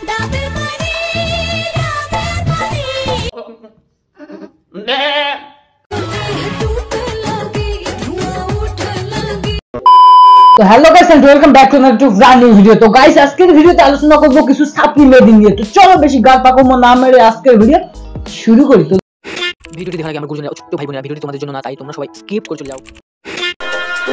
तो hello guys and welcome back to another brand new video. तो guys আজকের ভিডিওতে আলোচনা করব কিছু সাপ্লি মেড নিয়ে। তো চলো বেশি গাল পাকাবো না মেরে আজকের ভিডিও শুরু করি। তো ভিডিওটি দেখার আগে আমার গুরুজনেরা ছোট্ট ভাই বোনেরা ভিডিওটি তোমাদের জন্য না, তাই তোমরা সবাই স্কিপ করে চলে যাও।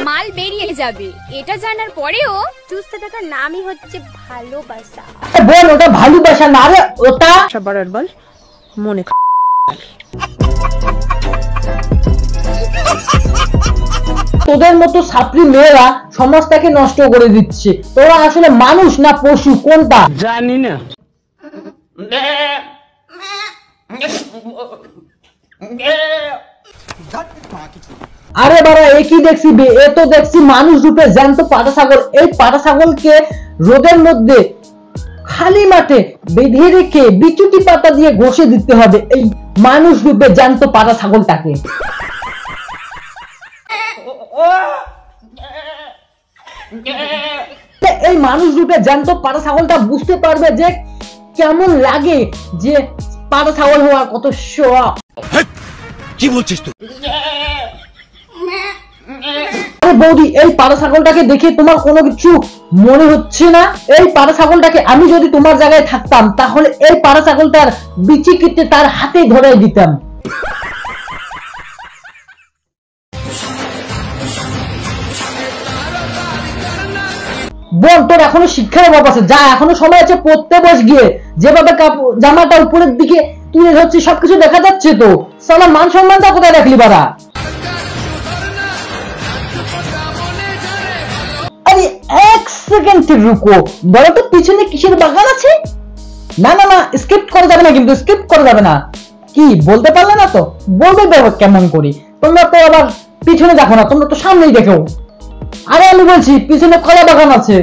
মাল বেরিয়ে যাবে এটা জানার পরেও চুষতে থাকার নামই হচ্ছে ভালোবাসা। বল ওটা ভালোবাসা না রে, ওটা সবার বল মনে। তোদের মতো সাপ্লি মেয়েরা সমাজটাকে নষ্ট করে দিচ্ছে। তোরা আসলে মানুষ না পশু কোনটা জানি না। আরে বাবা এ কি দেখছি বে, এ তো দেখছি মানুষ রূপে জ্যান্ত পাটা ছাগল। এই পাটা ছাগলকে রোদের মধ্যে খালি মাঠে বেঁধে রেখে বিচুটি পাতা দিয়ে ঘষে দিতে হবে এই মানুষ রূপে জ্যান্ত পাটা ছাগলটাকে। এই মানুষ রূপে জ্যান্ত পাটা ছাগলটা বুঝতে পারবে যে কেমন লাগে যে পাটা ছাগল হওয়া কত শোয়া। কি বলছিস তুই? আরে বৌদি এই পাটা ছাগলটাকে দেখে তোমার কোনো কিছু মনে হচ্ছে না? এই পাটা ছাগলটাকে আমি যদি তোমার জায়গায় থাকতাম তাহলে এই পাটা ছাগলটার বিচি কেটে তার হাতে ধরাই দিতাম। বোন তোর এখনো শিক্ষার অভাব আছে, যা এখনো সময় আছে পড়তে বস গিয়ে। যেভাবে জামাটা উপরের দিকে তুলে ধরছি সবকিছু দেখা যাচ্ছে, তো সালা মান সম্মানটা কোথায় রাখলি বাড়া? আরে এক সেকেন্ড রুকো, বলো তো পিছনে কিসের বাগান আছে? না না না স্কিপ করা যাবে না, কিন্তু স্কিপ করা যাবে না। কি বলতে পারলে না তো বলবে দেখো কেমন করি। তোমরা তো আবার পিছনে দেখো না, তোমরা তো সামনেই দেখো। আরে আমি বলছি পিছনে কলা বাগান আছে।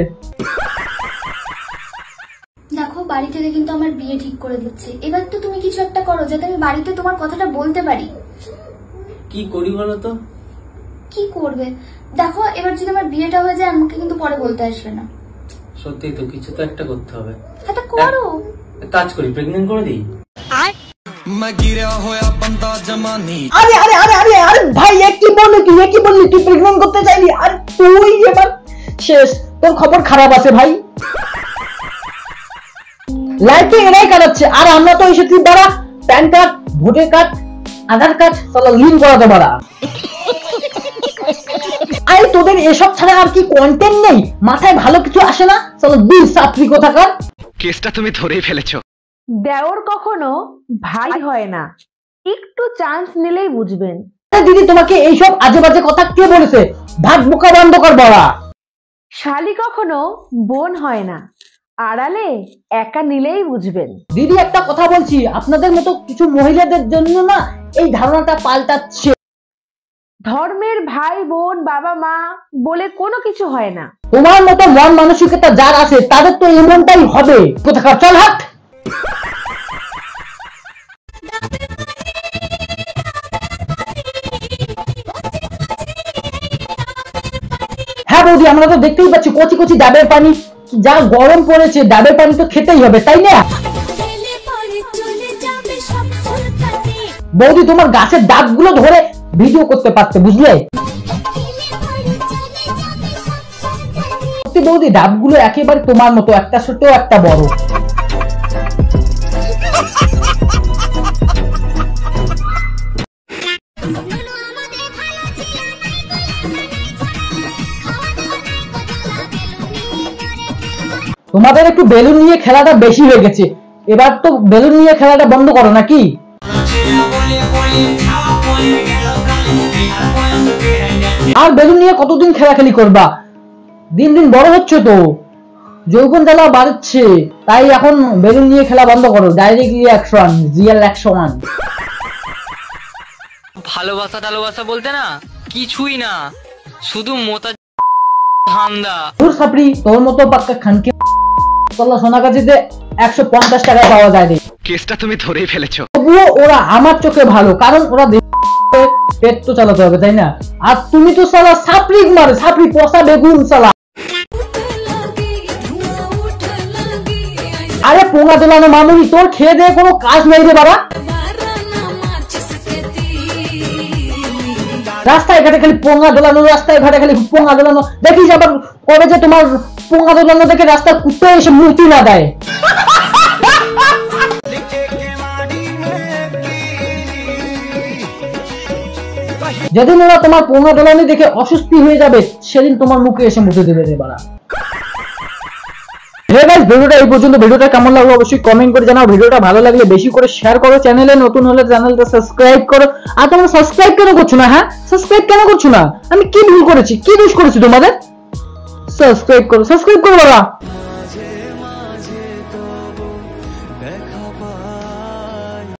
দেখো বাড়ি থেকে কিন্তু আমার বিয়ে ঠিক করে দিচ্ছে, এবার তো তুমি কিছু একটা করো যাতে আমি বাড়িতে তোমার কথাটা বলতে পারি। কি করি বলো তো? কি করবে দেখো, এবার যদি আমার বিয়েটা হয়ে যায় আমাকে কিন্তু পরে বলতে আসবে না। সত্যি তো কিছু তো একটা করতে হবে। হ্যাঁ তা করো। কাজ করি, প্রেগন্যান্ট করে দিই। আরে আরে আরে আরে আরে ভাই কি বললি তুই প্রেগন্যান্ট করতে চাইলি? আর তুই এবার শেষ, তোর খবর খারাপ আছে ভাই। লাইফে এরাই কাটাচ্ছে, আর আমরা তো এসেছি বাড়া প্যান কার্ড, ভোটার কার্ড, আধার কার্ড চলো লিঙ্ক করাতে বাড়া। আরে তোদের এসব ছাড়া আর কি কন্টেন্ট নেই? মাথায় ভালো কিছু আসে না? চলো দুই সাপ্লি কোথাকার। কেসটা তুমি ধরেই ফেলেছো। দেওর কখনো ভাই হয় না, একটু চান্স নিলেই বুঝবেন। দিদি তোমাকে এইসব আজে বাজে কথা কে বলেছে? ভাত বোকা বন্ধ কর বাড়া। শালি কখনো বোন হয় না, আড়ালে একা নিলেই বুঝবেন। দিদি একটা কথা বলছি, আপনাদের মতো কিছু মহিলাদের জন্য না এই ধারণাটা পাল্টাচ্ছে। ধর্মের ভাই বোন বাবা মা বলে কোনো কিছু হয় না। তোমার মতো মন মানসিকতা যার আছে তাদের তো এমনটাই হবে। কোথাকার চল হাট। হ্যাঁ বৌদি আমরা তো দেখতেই পাচ্ছি কচি কচি ডাবের পানি, যা গরম পড়েছে ডাবের পানি তো খেতেই হবে তাই না? বৌদি তোমার গাছের ডাবগুলো ধরে ভিডিও করতে পারতে বুঝলে? সত্যি বৌদি ডাবগুলো একেবারে তোমার মতো, একটা ছোট একটা বড়। তোমাদের একটু বেলুন নিয়ে খেলাটা বেশি হয়ে গেছে, এবার তো বেলুন নিয়ে খেলাটা বন্ধ করো নাকি? আর বেলুন নিয়ে কতদিন খেলাখেলি করবা? দিন দিন বড় হচ্ছে তো, যৌবন জ্বালা বাড়ছে, তাই এখন বেলুন নিয়ে খেলা বন্ধ করো। Direct reaction, real action. ভালোবাসা টালোবাসা বলতে না কিছুই না, শুধু মোটা ধান্দা। তোর সাপড়ি তোর মতো পাক্কা খানকে চলো সোনাগাছিতে 150 টাকা পাওয়া যায় রে। কেসটা তুমি ধরেই ফেলেছো। তবুও ওরা আমার চোখে ভালো, কারণ ওরা পেট তো চালাতে হবে তাই না? আর তুমি তো সালা সাপড়ি মারে, সাপড়ি পচা বেগুন সালা। আরে পোঙা দোলানো মামুনি, তোর খেয়ে দিয়ে কোনো কাজ নেই রে বাবা। রাস্তায় ঘাটে খালি পোঙা দোলানো, রাস্তায় ঘাটে খালি পোঙা দোলানো। দেখিস আবার কবে যে তোমার পোঙা দোলানো দেখে রাস্তায় কুত্তে এসে মুতি না দেয়। যেদিন ওরা তোমার পোঙা দোলানি দেখে অসুস্থি হয়ে যাবে, সেদিন তোমার মুখে এসে মুতে দেবে রে বাড়া। ভিডিওটা এই পর্যন্ত। ভিডিওটা কেমন লাগলো অবশ্যই কমেন্ট করে জানাও। ভিডিওটা ভালো লাগলে বেশি করে শেয়ার করো, চ্যানেলে নতুন হলে চ্যানেলটা সাবস্ক্রাইব করো। আর তোমরা সাবস্ক্রাইব কেন করছো না? হ্যাঁ, সাবস্ক্রাইব কেন করছো না? আমি কি ভুল করেছি, কি দোষ করেছি তোমাদের? সাবস্ক্রাইব করো বাবা।